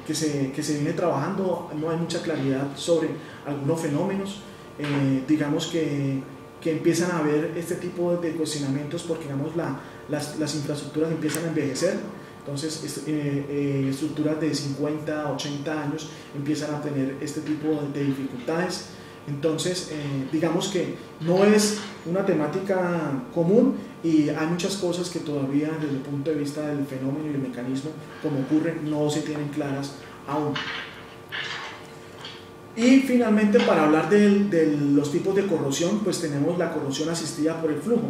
que se viene trabajando, no hay mucha claridad sobre algunos fenómenos, digamos que empiezan a haber este tipo de cuestionamientos porque digamos las infraestructuras empiezan a envejecer, entonces estructuras de 50, 80 años empiezan a tener este tipo de dificultades. Entonces, digamos que no es una temática común y hay muchas cosas que todavía desde el punto de vista del fenómeno y el mecanismo, como ocurre, no se tienen claras aún. Y finalmente, para hablar de los tipos de corrosión, pues tenemos la corrosión asistida por el flujo.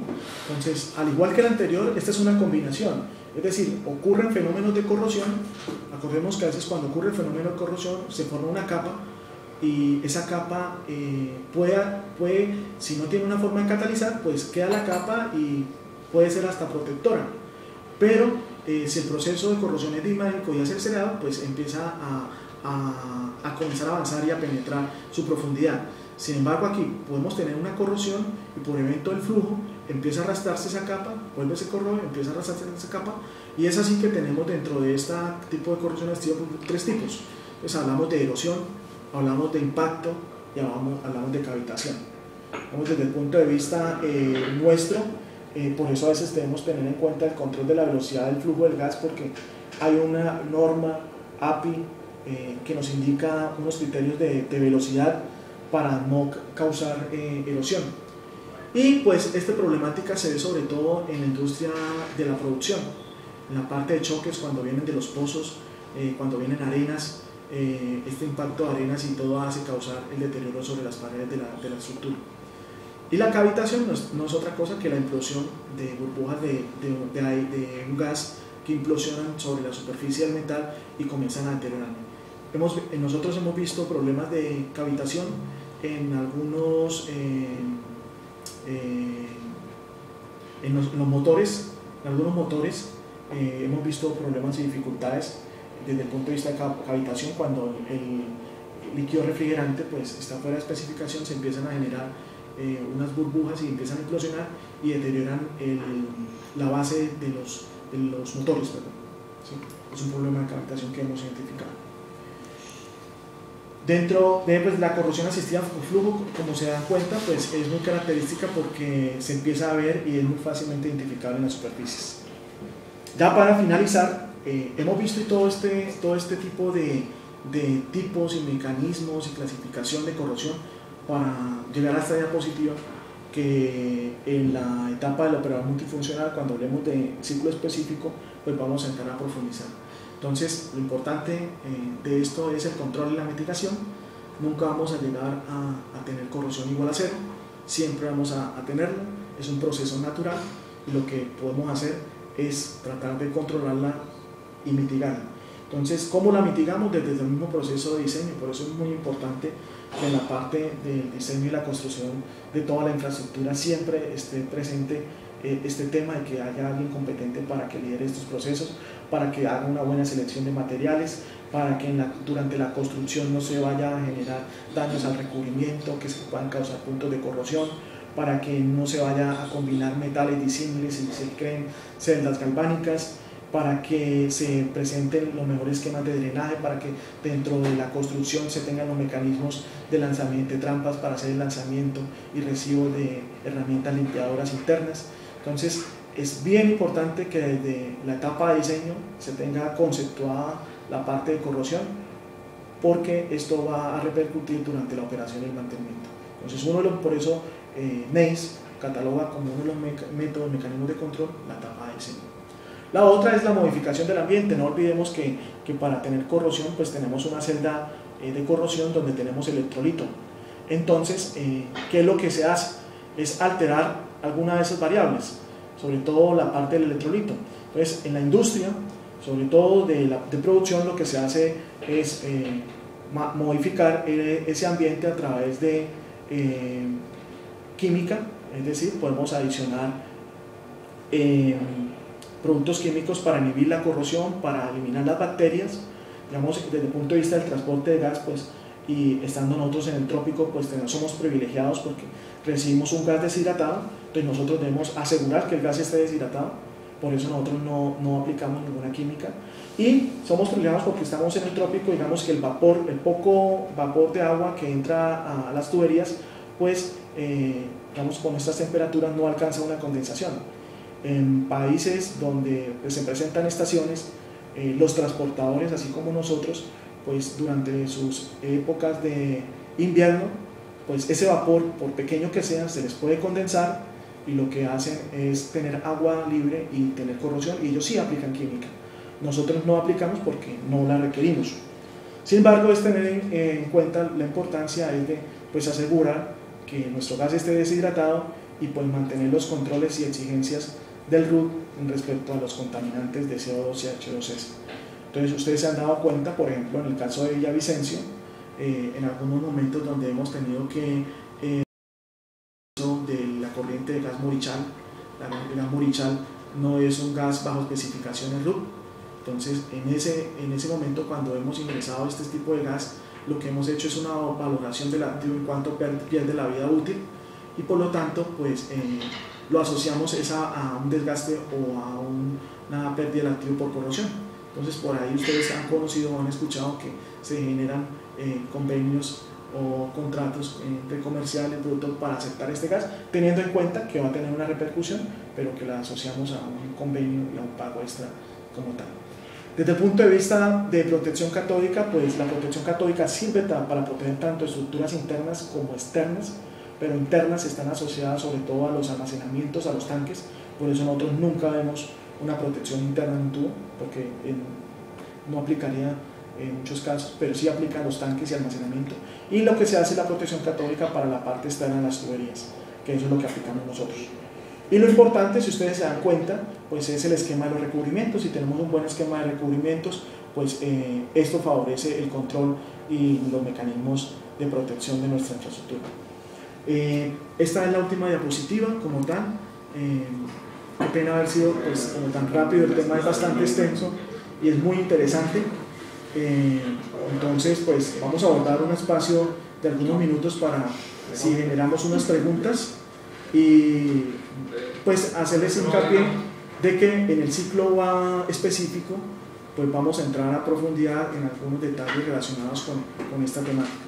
Entonces, al igual que el anterior, esta es una combinación, es decir, ocurren fenómenos de corrosión. Acordemos que a veces cuando ocurre el fenómeno de corrosión se forma una capa, y esa capa puede, si no tiene una forma de catalizar, pues queda la capa y puede ser hasta protectora, pero si el proceso de corrosión es dinámico y acelerado, pues empieza a comenzar a avanzar y a penetrar su profundidad. Sin embargo, aquí podemos tener una corrosión y por evento del flujo empieza a arrastrarse esa capa, vuelve ese corrosión, empieza a arrastrarse esa capa, y es así que tenemos dentro de este tipo de corrosión tres tipos. Entonces hablamos de erosión, hablamos de impacto y hablamos de cavitación. Vamos desde el punto de vista nuestro, por eso a veces debemos tener en cuenta el control de la velocidad del flujo del gas, porque hay una norma API que nos indica unos criterios de velocidad para no causar erosión. Y pues esta problemática se ve sobre todo en la industria de la producción, en la parte de choques, cuando vienen de los pozos, cuando vienen arenas. Este impacto de arenas y todo hace causar el deterioro sobre las paredes de la estructura. Y la cavitación no es otra cosa que la implosión de burbujas de un gas que implosionan sobre la superficie del metal y comienzan a deteriorar. Nosotros hemos visto problemas de cavitación en algunos en los motores, en algunos motores hemos visto problemas y dificultades desde el punto de vista de cavitación. Cuando el líquido refrigerante pues está fuera de especificación, se empiezan a generar unas burbujas y empiezan a implosionar y deterioran la base de los motores, perdón. ¿Sí? Es un problema de cavitación que hemos identificado. Dentro de pues, la corrosión asistida por flujo, como se dan cuenta, pues es muy característica porque se empieza a ver y es muy fácilmente identificable en las superficies. Ya para finalizar, hemos visto todo este tipo de tipos y mecanismos y clasificación de corrosión para llegar a esta diapositiva, que en la etapa del operador multifuncional, cuando hablemos de ciclo específico, pues vamos a entrar a profundizar. Entonces, lo importante de esto es el control y la mitigación. Nunca vamos a llegar a tener corrosión igual a cero, siempre vamos a tenerlo, es un proceso natural y lo que podemos hacer es tratar de controlarla y mitigarla. Entonces, ¿cómo la mitigamos? Desde el mismo proceso de diseño. Por eso es muy importante que en la parte del diseño y la construcción de toda la infraestructura siempre esté presente este tema de que haya alguien competente para que lidere estos procesos, para que haga una buena selección de materiales, para que durante la construcción no se vaya a generar daños al recubrimiento que puedan causar puntos de corrosión, para que no se vaya a combinar metales disímiles y se creen celdas galvánicas, para que se presenten los mejores esquemas de drenaje, para que dentro de la construcción se tengan los mecanismos de lanzamiento de trampas para hacer el lanzamiento y recibo de herramientas limpiadoras internas. Entonces es bien importante que desde la etapa de diseño se tenga conceptuada la parte de corrosión, porque esto va a repercutir durante la operación y el mantenimiento. Entonces por eso NACE cataloga como uno de los mecanismos de control la etapa de diseño. La otra es la modificación del ambiente. No olvidemos que para tener corrosión pues tenemos una celda de corrosión donde tenemos electrolito. Entonces, ¿qué es lo que se hace? Es alterar alguna de esas variables, sobre todo la parte del electrolito. Entonces, en la industria, sobre todo de producción, lo que se hace es modificar ese ambiente a través de química, es decir, podemos adicionar productos químicos para inhibir la corrosión, para eliminar las bacterias. Digamos, desde el punto de vista del transporte de gas, pues, y estando nosotros en el trópico, pues somos privilegiados porque recibimos un gas deshidratado, entonces nosotros debemos asegurar que el gas esté deshidratado, por eso nosotros no aplicamos ninguna química. Y somos privilegiados porque estamos en el trópico, digamos que el poco vapor de agua que entra a las tuberías, pues digamos, con estas temperaturas no alcanza una condensación. En países donde pues, se presentan estaciones, los transportadores, así como nosotros, pues durante sus épocas de invierno, pues ese vapor, por pequeño que sea, se les puede condensar y lo que hacen es tener agua libre y tener corrosión, y ellos sí aplican química. Nosotros no aplicamos porque no la requerimos. Sin embargo, es tener en cuenta la importancia de pues, asegurar que nuestro gas esté deshidratado y pues, mantener los controles y exigencias del RUT respecto a los contaminantes de CO2 y H2S. Entonces, ustedes se han dado cuenta, por ejemplo, en el caso de Villavicencio, en algunos momentos donde hemos tenido que de la corriente de gas Morichal. El gas Morichal no es un gas bajo especificaciones RUP. Entonces, en ese momento, cuando hemos ingresado este tipo de gas, lo que hemos hecho es una valoración del activo en cuanto pierde la vida útil, y por lo tanto, pues lo asociamos a un desgaste o a una pérdida del activo por corrosión. Entonces, por ahí ustedes han conocido o han escuchado que se generan convenios o contratos entre comerciales brutos para aceptar este gas, teniendo en cuenta que va a tener una repercusión, pero que la asociamos a un convenio y a un pago extra como tal. Desde el punto de vista de protección catódica, pues la protección catódica sirve para proteger tanto estructuras internas como externas, pero internas están asociadas sobre todo a los almacenamientos, a los tanques. Por eso nosotros nunca vemos una protección interna en un tubo, porque no aplicaría en muchos casos, pero sí aplica a los tanques y almacenamiento. Y lo que se hace es la protección catódica para la parte externa de las tuberías, que eso es lo que aplicamos nosotros. Y lo importante, si ustedes se dan cuenta, pues es el esquema de los recubrimientos. Si tenemos un buen esquema de recubrimientos, pues esto favorece el control y los mecanismos de protección de nuestra infraestructura. Esta es la última diapositiva como tal. Qué pena haber sido pues, como tan rápido, el tema es bastante extenso y es muy interesante. Entonces, pues vamos a abordar un espacio de algunos minutos para si generamos unas preguntas y pues hacerles hincapié de que en el ciclo A específico pues vamos a entrar a profundidad en algunos detalles relacionados con esta temática.